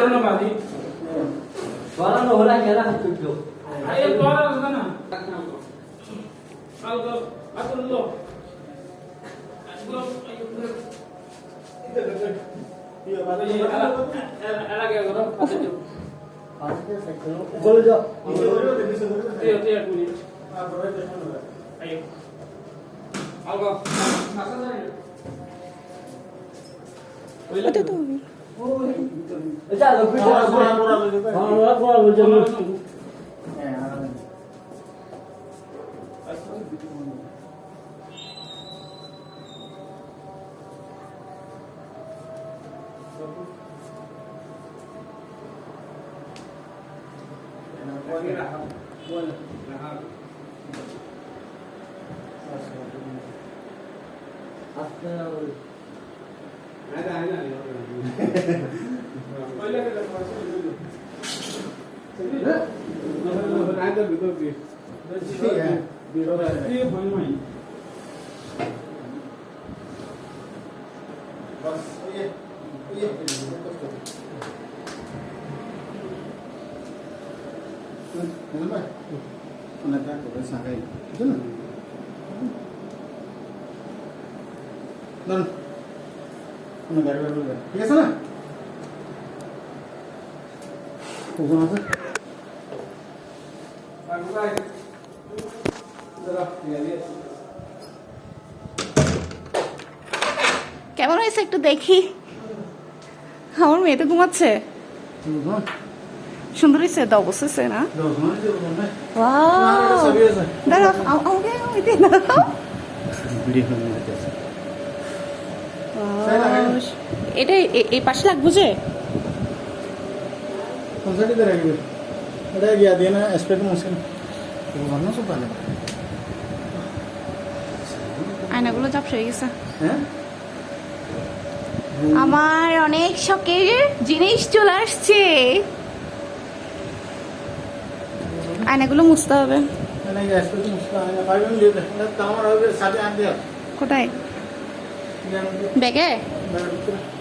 না বাদি বড়ানো হলা গেলা তুইতো আরে বড় না না আল তো আতুল লো আজগো ये बात ये अलग है करो আজকে সাইকেল বলে যাও ये पूरी आप बड़ा जैसा लग रहा है आइए आओ नासा जाए ওটা তো আচ্ছা লোক বড় বড় বড় জন্য ঠিক আছে না ওজন আছে কেমন হয়েছে একটু দেখি আমার মেয়ে তো ঘুমাচ্ছে সুন্দর হয়েছে তো অবশ্যই না ওয়াও দাঁড়াও আমাকে দাঁড়াও এটা এই পাশে লাগবো যে কনসার্টে দে রাখবে এটা গিয়া দিয়ে না এসপেক্ট মুশকিল তো ভালো সব ভালো আয়নাগুলো ঝাপসা হয়ে গেছে হ্যাঁ আমার অনেক শখের জিনিস চলে আসছে আয়নাগুলো মুছতে হবে মানে এসপেক্ট মুশকিল আয়না পাইবেন দিয়ে দে তামার হবে সাথে আন দিয়া কোথায় ব্যাগে ব্যাগের ভিতরে